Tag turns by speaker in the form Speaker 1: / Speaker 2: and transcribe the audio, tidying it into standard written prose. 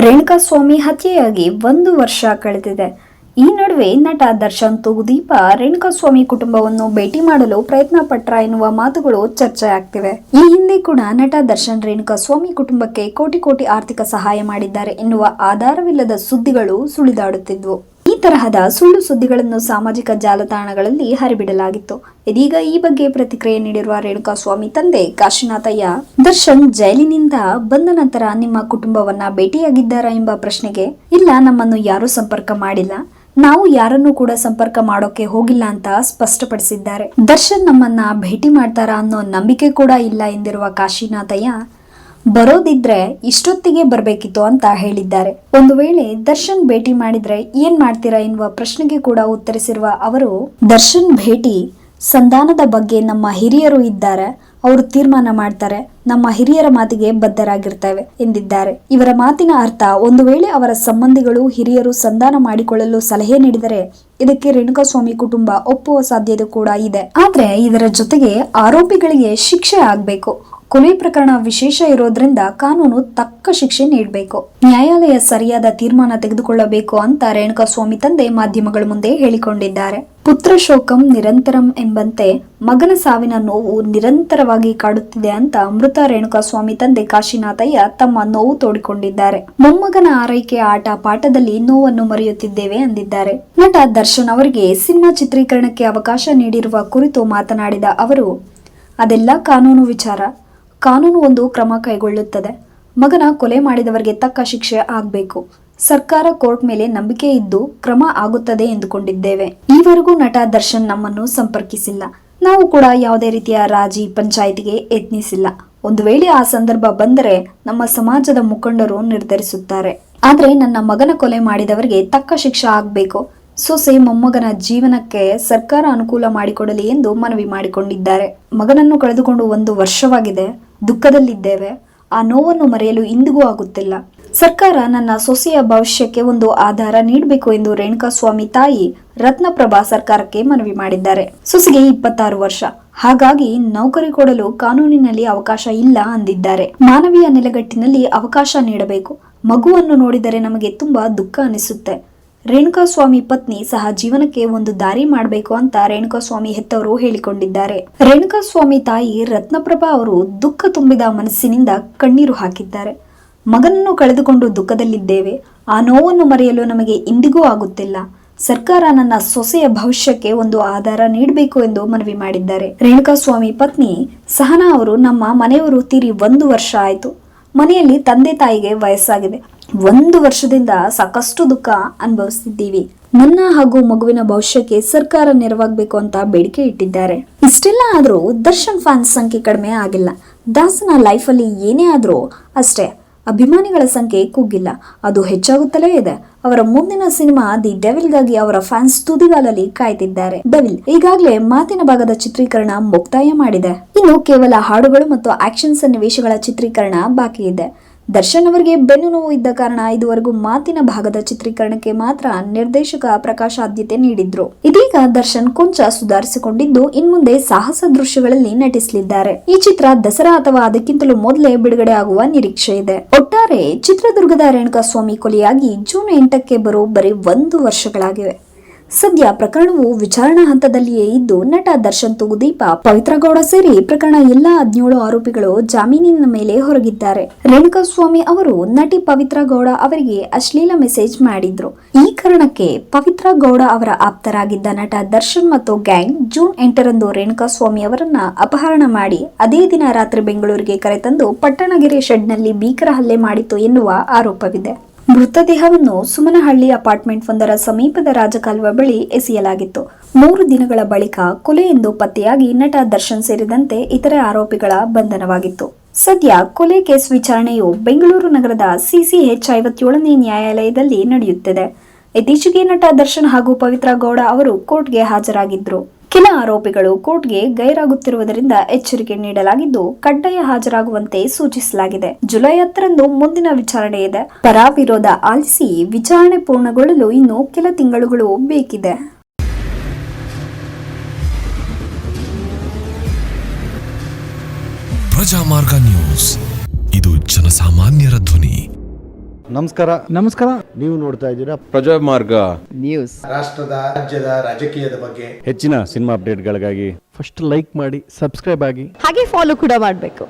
Speaker 1: ರೇಣುಕಾಸ್ವಾಮಿ ಹತ್ಯೆಯಾಗಿ 1 ವರ್ಷ ಕಳೆದಿದೆ. ಈ ನಡುವೆ ನಟ ದರ್ಶನ್ ತೂಗುದೀಪ ರೇಣುಕಾಸ್ವಾಮಿ ಕುಟುಂಬವನ್ನು ಭೇಟಿ ಮಾಡಲು ಪ್ರಯತ್ನ ಪಟ್ರ ಎನ್ನುವ ಮಾತುಗಳು ಚರ್ಚೆ ಆಗ್ತಿವೆ. ಈ ಹಿಂದೆ ಕೂಡ ನಟ ದರ್ಶನ್ ರೇಣುಕಾಸ್ವಾಮಿ ಕುಟುಂಬಕ್ಕೆ ಕೋಟಿ ಕೋಟಿ ಆರ್ಥಿಕ ಸಹಾಯ ಮಾಡಿದ್ದಾರೆ ಎನ್ನುವ ಆಧಾರವಿಲ್ಲದ ಸುದ್ದಿಗಳು ಸುಳಿದಾಡುತ್ತಿದ್ವು. ಈ ತರಹದ ಸುಳ್ಳು ಸುದ್ದಿಗಳನ್ನು ಸಾಮಾಜಿಕ ಜಾಲತಾಣಗಳಲ್ಲಿ ಹರಿಬಿಡಲಾಗಿತ್ತು. ಇದೀಗ ಈ ಬಗ್ಗೆ ಪ್ರತಿಕ್ರಿಯೆ ನೀಡಿರುವ ರೇಣುಕಾಸ್ವಾಮಿ ತಂದೆ ಕಾಶಿನಾಥಯ್ಯ, ದರ್ಶನ್ ಜೈಲಿನಿಂದ ಬಂದ ನಂತರ ನಿಮ್ಮ ಕುಟುಂಬವನ್ನ ಭೇಟಿಯಾಗಿದ್ದಾರಾ ಎಂಬ ಪ್ರಶ್ನೆಗೆ ಇಲ್ಲ, ನಮ್ಮನ್ನು ಯಾರೂ ಸಂಪರ್ಕ ಮಾಡಿಲ್ಲ, ನಾವು ಯಾರನ್ನೂ ಕೂಡ ಸಂಪರ್ಕ ಮಾಡೋಕೆ ಹೋಗಿಲ್ಲ ಅಂತ ಸ್ಪಷ್ಟಪಡಿಸಿದ್ದಾರೆ. ದರ್ಶನ್ ನಮ್ಮನ್ನ ಭೇಟಿ ಮಾಡ್ತಾರಾ ಅನ್ನೋ ನಂಬಿಕೆ ಕೂಡ ಇಲ್ಲ ಎಂದಿರುವ ಕಾಶಿನಾಥಯ್ಯ, ಬರೋದಿದ್ರೆ ಇಷ್ಟೊತ್ತಿಗೆ ಬರ್ಬೇಕಿತ್ತು ಅಂತ ಹೇಳಿದ್ದಾರೆ. ಒಂದು ವೇಳೆ ದರ್ಶನ್ ಭೇಟಿ ಮಾಡಿದ್ರೆ ಏನ್ ಮಾಡ್ತೀರಾ ಎನ್ನುವ ಪ್ರಶ್ನೆಗೆ ಕೂಡ ಉತ್ತರಿಸಿರುವ ಅವರು, ದರ್ಶನ್ ಭೇಟಿ ಸಂಧಾನದ ಬಗ್ಗೆ ನಮ್ಮ ಹಿರಿಯರು ಇದ್ದಾರೆ, ಅವರು ತೀರ್ಮಾನ ಮಾಡ್ತಾರೆ, ನಮ್ಮ ಹಿರಿಯರ ಮಾತಿಗೆ ಬದ್ಧರಾಗಿರ್ತೇವೆ ಎಂದಿದ್ದಾರೆ. ಇವರ ಮಾತಿನ ಅರ್ಥ, ಒಂದು ವೇಳೆ ಅವರ ಸಂಬಂಧಿಗಳು ಹಿರಿಯರು ಸಂಧಾನ ಮಾಡಿಕೊಳ್ಳಲು ಸಲಹೆ ನೀಡಿದರೆ ಇದಕ್ಕೆ ರೇಣುಕಾಸ್ವಾಮಿ ಕುಟುಂಬ ಒಪ್ಪುವ ಸಾಧ್ಯತೆ ಕೂಡ ಇದೆ. ಆದ್ರೆ ಇದರ ಜೊತೆಗೆ ಆರೋಪಿಗಳಿಗೆ ಶಿಕ್ಷೆ ಆಗ್ಬೇಕು. ಕೊಲೆ ಪ್ರಕರಣ ವಿಶೇಷ ಇರೋದ್ರಿಂದ ಕಾನೂನು ತಕ್ಕ ಶಿಕ್ಷೆ ನೀಡಬೇಕು, ನ್ಯಾಯಾಲಯ ಸರಿಯಾದ ತೀರ್ಮಾನ ತೆಗೆದುಕೊಳ್ಳಬೇಕು ಅಂತ ರೇಣುಕಾಸ್ವಾಮಿ ತಂದೆ ಮಾಧ್ಯಮಗಳ ಮುಂದೆ ಹೇಳಿಕೊಂಡಿದ್ದಾರೆ. ಪುತ್ರ ಶೋಕಂ ನಿರಂತರಂ ಎಂಬಂತೆ ಮಗನ ಸಾವಿನ ನೋವು ನಿರಂತರವಾಗಿ ಕಾಡುತ್ತಿದೆ ಅಂತ ಮೃತ ರೇಣುಕಾಸ್ವಾಮಿ ತಂದೆ ಕಾಶಿನಾಥಯ್ಯ ತಮ್ಮ ನೋವು ತೋಡಿಕೊಂಡಿದ್ದಾರೆ. ಮೊಮ್ಮಗನ ಆರೈಕೆ ಆಟ ಪಾಠದಲ್ಲಿ ನೋವನ್ನು ಮರೆಯುತ್ತಿದ್ದೇವೆ ಎಂದಿದ್ದಾರೆ. ನಟ ದರ್ಶನ್ ಅವರಿಗೆ ಸಿನಿಮಾ ಚಿತ್ರೀಕರಣಕ್ಕೆ ಅವಕಾಶ ನೀಡಿರುವ ಕುರಿತು ಮಾತನಾಡಿದ ಅವರು, ಅದೆಲ್ಲ ಕಾನೂನು ವಿಚಾರ, ಕಾನೂನು ಒಂದು ಕ್ರಮ ಕೈಗೊಳ್ಳುತ್ತದೆ. ಮಗನ ಕೊಲೆ ಮಾಡಿದವರಿಗೆ ತಕ್ಕ ಶಿಕ್ಷೆ ಆಗಬೇಕು. ಸರ್ಕಾರ ಕೋರ್ಟ್ ಮೇಲೆ ನಂಬಿಕೆ ಇದ್ದು ಕ್ರಮ ಆಗುತ್ತದೆ ಎಂದುಕೊಂಡಿದ್ದೇವೆ. ಈವರೆಗೂ ನಟ ದರ್ಶನ್ ನಮ್ಮನ್ನು ಸಂಪರ್ಕಿಸಿಲ್ಲ, ನಾವು ಕೂಡ ಯಾವುದೇ ರೀತಿಯ ರಾಜಿ ಪಂಚಾಯಿತಿಗೆ ಯತ್ನಿಸಿಲ್ಲ. ಒಂದು ವೇಳೆ ಆ ಸಂದರ್ಭ ಬಂದರೆ ನಮ್ಮ ಸಮಾಜದ ಮುಖಂಡರು ನಿರ್ಧರಿಸುತ್ತಾರೆ. ಆದ್ರೆ ನನ್ನ ಮಗನ ಕೊಲೆ ಮಾಡಿದವರಿಗೆ ತಕ್ಕ ಶಿಕ್ಷೆ ಆಗಬೇಕು. ಸೊಸೆ ಮೊಮ್ಮಗನ ಜೀವನಕ್ಕೆ ಸರ್ಕಾರ ಅನುಕೂಲ ಮಾಡಿಕೊಡಲಿ ಎಂದು ಮನವಿ ಮಾಡಿಕೊಂಡಿದ್ದಾರೆ. ಮಗನನ್ನು ಕಳೆದುಕೊಂಡು 1 ವರ್ಷವಾಗಿದೆ, ದುಃಖದಲ್ಲಿದ್ದೇವೆ. ಆ ನೋವನ್ನು ಮರೆಯಲು ಇಂದಿಗೂ ಆಗುತ್ತಿಲ್ಲ. ಸರ್ಕಾರ ನನ್ನ ಸೊಸೆಯ ಭವಿಷ್ಯಕ್ಕೆ ಒಂದು ಆಧಾರ ನೀಡಬೇಕು ಎಂದು ರೇಣುಕಾಸ್ವಾಮಿ ತಾಯಿ ರತ್ನಪ್ರಭಾ ಸರ್ಕಾರಕ್ಕೆ ಮನವಿ ಮಾಡಿದ್ದಾರೆ. ಸೊಸೆಗೆ 26 ವರ್ಷ, ಹಾಗಾಗಿ ನೌಕರಿ ಕೊಡಲು ಕಾನೂನಿನಲ್ಲಿ ಅವಕಾಶ ಇಲ್ಲ ಅಂದಿದ್ದಾರೆ. ಮಾನವೀಯ ನೆಲೆಗಟ್ಟಿನಲ್ಲಿ ಅವಕಾಶ ನೀಡಬೇಕು. ಮಗುವನ್ನು ನೋಡಿದರೆ ನಮಗೆ ತುಂಬಾ ದುಃಖ ಅನಿಸುತ್ತೆ. ರೇಣುಕಾಸ್ವಾಮಿ ಪತ್ನಿ ಸಹ ಜೀವನಕ್ಕೆ ಒಂದು ದಾರಿ ಮಾಡಬೇಕು ಅಂತ ರೇಣುಕಾಸ್ವಾಮಿ ಹೆತ್ತವರು ಹೇಳಿಕೊಂಡಿದ್ದಾರೆ. ರೇಣುಕಾಸ್ವಾಮಿ ತಾಯಿ ರತ್ನಪ್ರಭಾ ಅವರು ದುಃಖ ತುಂಬಿದ ಮನಸ್ಸಿನಿಂದ ಕಣ್ಣೀರು ಹಾಕಿದ್ದಾರೆ. ಮಗನನ್ನು ಕಳೆದುಕೊಂಡು ದುಃಖದಲ್ಲಿದ್ದೇವೆ. ಆ ನೋವನ್ನು ಮರೆಯಲು ನಮಗೆ ಇಂದಿಗೂ ಆಗುತ್ತಿಲ್ಲ. ಸರ್ಕಾರ ನನ್ನ ಸೊಸೆಯ ಭವಿಷ್ಯಕ್ಕೆ ಒಂದು ಆಧಾರ ನೀಡಬೇಕು ಎಂದು ಮನವಿ ಮಾಡಿದ್ದಾರೆ. ರೇಣುಕಾಸ್ವಾಮಿ ಪತ್ನಿ ಸಹನಾ ಅವರು, ನಮ್ಮ ಮನೆಯವರು ತೀರಿ 1 ವರ್ಷ ಆಯ್ತು. ಮನೆಯಲ್ಲಿ ತಂದೆ ತಾಯಿಗೆ ವಯಸ್ಸಾಗಿದೆ. 1 ವರ್ಷದಿಂದ ಸಾಕಷ್ಟು ದುಃಖ ಅನುಭವಿಸುತ್ತಿದ್ದೀವಿ. ನನ್ನ ಹಾಗೂ ಮಗುವಿನ ಭವಿಷ್ಯಕ್ಕೆ ಸರ್ಕಾರ ನೆರವಾಗಬೇಕು ಅಂತ ಬೇಡಿಕೆ ಇಟ್ಟಿದ್ದಾರೆ. ಇಷ್ಟೆಲ್ಲ ಆದ್ರೂ ದರ್ಶನ್ ಫ್ಯಾನ್ಸ್ ಸಂಖ್ಯೆ ಕಡಿಮೆ ಆಗಿಲ್ಲ. ದಾಸನ ಲೈಫಲ್ಲಿ ಏನೇ ಆದ್ರೂ ಅಷ್ಟೇ, ಅಭಿಮಾನಿಗಳ ಸಂಖ್ಯೆ ಕುಗ್ಗಿಲ್ಲ, ಅದು ಹೆಚ್ಚಾಗುತ್ತಲೇ ಇದೆ. ಅವರ ಮುಂದಿನ ಸಿನಿಮಾ ದಿ ಡೆವಿಲ್ಗಾಗಿ ಅವರ ಫ್ಯಾನ್ಸ್ ತುದಿಗಾಲಲ್ಲಿ ಕಾಯ್ತಿದ್ದಾರೆ. ಡೆವಿಲ್ ಈಗಾಗಲೇ ಮಾತಿನ ಭಾಗದ ಚಿತ್ರೀಕರಣ ಮುಕ್ತಾಯ ಮಾಡಿದೆ. ಇನ್ನು ಕೇವಲ ಹಾಡುಗಳು ಮತ್ತು ಆಕ್ಷನ್ ಸನ್ನಿವೇಶಗಳ ಚಿತ್ರೀಕರಣ ಬಾಕಿ ಇದೆ. ದರ್ಶನ್ ಅವರಿಗೆ ಬೆನ್ನು ನೋವು ಇದ್ದ ಕಾರಣ ಇದುವರೆಗೂ ಮಾತಿನ ಭಾಗದ ಚಿತ್ರೀಕರಣಕ್ಕೆ ಮಾತ್ರ ನಿರ್ದೇಶಕ ಪ್ರಕಾಶ್ ಆದ್ಯತೆ ನೀಡಿದ್ರು. ಇದೀಗ ದರ್ಶನ್ ಕೊಂಚ ಸುಧಾರಿಸಿಕೊಂಡಿದ್ದು ಇನ್ಮುಂದೆ ಸಾಹಸ ದೃಶ್ಯಗಳಲ್ಲಿ ನಟಿಸಲಿದ್ದಾರೆ. ಈ ಚಿತ್ರ ದಸರಾ ಅಥವಾ ಅದಕ್ಕಿಂತಲೂ ಮೊದಲೇ ಬಿಡುಗಡೆ ಆಗುವ ನಿರೀಕ್ಷೆ ಇದೆ. ಒಟ್ಟಾರೆ ಚಿತ್ರದುರ್ಗದ ರೇಣುಕಾಸ್ವಾಮಿ ಕೊಲೆಯಾಗಿ ಜೂನ್ 8ಕ್ಕೆ ಬರೋಬ್ಬರಿ 1 ವರ್ಷಗಳಾಗಿವೆ. ಸದ್ಯ ಪ್ರಕರಣವು ವಿಚಾರಣಾ ಹಂತದಲ್ಲಿಯೇ ಇದ್ದು ನಟ ದರ್ಶನ್ ತೂಗುದೀಪ, ಪವಿತ್ರ ಗೌಡ ಸೇರಿ ಪ್ರಕರಣ ಎಲ್ಲ 17 ಆರೋಪಿಗಳು ಜಾಮೀನಿನ ಮೇಲೆ ಹೊರಗಿದ್ದಾರೆ. ರೇಣುಕಾಸ್ವಾಮಿ ಅವರು ನಟಿ ಪವಿತ್ರ ಗೌಡ ಅವರಿಗೆ ಅಶ್ಲೀಲ ಮೆಸೇಜ್ ಮಾಡಿದ್ರು. ಈ ಕಾರಣಕ್ಕೆ ಪವಿತ್ರ ಗೌಡ ಅವರ ಆಪ್ತರಾಗಿದ್ದ ನಟ ದರ್ಶನ್ ಮತ್ತು ಗ್ಯಾಂಗ್ ಜೂನ್ 8ರಂದು ರೇಣುಕಾಸ್ವಾಮಿ ಅವರನ್ನ ಅಪಹರಣ ಮಾಡಿ ಅದೇ ದಿನ ರಾತ್ರಿ ಬೆಂಗಳೂರಿಗೆ ಕರೆತಂದು ಪಟ್ಟಣಗೆರೆ ಶೆಡ್ನಲ್ಲಿ ಭೀಕರ ಹಲ್ಲೆ ಮಾಡಿತು ಎನ್ನುವ ಆರೋಪವಿದೆ. ಮೃತದೇಹವನ್ನು ಸುಮನಹಳ್ಳಿ ಅಪಾರ್ಟ್ಮೆಂಟ್ ಒಂದರ ಸಮೀಪದ ರಾಜಕಾಲುವೆ ಬಳಿ ಎಸೆಯಲಾಗಿತ್ತು. 3 ದಿನಗಳ ಬಳಿಕ ಕೊಲೆ ಎಂದು ಪತ್ತೆಯಾಗಿ ನಟ ದರ್ಶನ್ ಸೇರಿದಂತೆ ಇತರೆ ಆರೋಪಿಗಳ ಬಂಧನವಾಗಿತ್ತು. ಸದ್ಯ ಕೊಲೆ ಕೇಸ್ ವಿಚಾರಣೆಯು ಬೆಂಗಳೂರು ನಗರದ CCH 57ನೇ ನ್ಯಾಯಾಲಯದಲ್ಲಿ ನಡೆಯುತ್ತಿದೆ. ಇತ್ತೀಚೆಗೆ ನಟ ದರ್ಶನ್ ಹಾಗೂ ಪವಿತ್ರ ಗೌಡ ಅವರು ಕೋರ್ಟ್ಗೆ ಹಾಜರಾಗಿದ್ರು. ಕೆಲ ಆರೋಪಿಗಳು ಕೋರ್ಟ್ಗೆ ಗೈರಾಗುತ್ತಿರುವುದರಿಂದ ಎಚ್ಚರಿಕೆ ನೀಡಲಾಗಿದ್ದು ಕಡ್ಡಾಯ ಹಾಜರಾಗುವಂತೆ ಸೂಚಿಸಲಾಗಿದೆ. ಜುಲೈ 10ರಂದು ಮುಂದಿನ ವಿಚಾರಣೆ ಇದೆ. ಪರ ವಿರೋಧ ಆಲಿಸಿ ವಿಚಾರಣೆ ಪೂರ್ಣಗೊಳ್ಳಲು ಇನ್ನು ಕೆಲ ತಿಂಗಳುಗಳು ಬೇಕಿದೆ.
Speaker 2: ಪ್ರಜಾಮಾರ್ಗ ನ್ಯೂಸ್, ಇದು ಜನಸಾಮಾನ್ಯರ ಧ್ವನಿ. ನಮಸ್ಕಾರ.
Speaker 3: ನೀವು ನೋಡ್ತಾ ಇದ್ದೀರಾ
Speaker 4: ಪ್ರಜಾಮಾರ್ಗ
Speaker 2: ನ್ಯೂಸ್.
Speaker 3: ರಾಷ್ಟ್ರದ ರಾಜ್ಯದ ರಾಜಕೀಯದ ಬಗ್ಗೆ
Speaker 5: ಹೆಚ್ಚಿನ ಸಿನಿಮಾ ಅಪ್ಡೇಟ್ಗಳಿಗಾಗಿ
Speaker 2: ಫಸ್ಟ್ ಲೈಕ್ ಮಾಡಿ, ಸಬ್ಸ್ಕ್ರೈಬ್ ಆಗಿ,
Speaker 6: ಹಾಗೆ ಫಾಲೋ ಕೂಡ ಮಾಡಬೇಕು.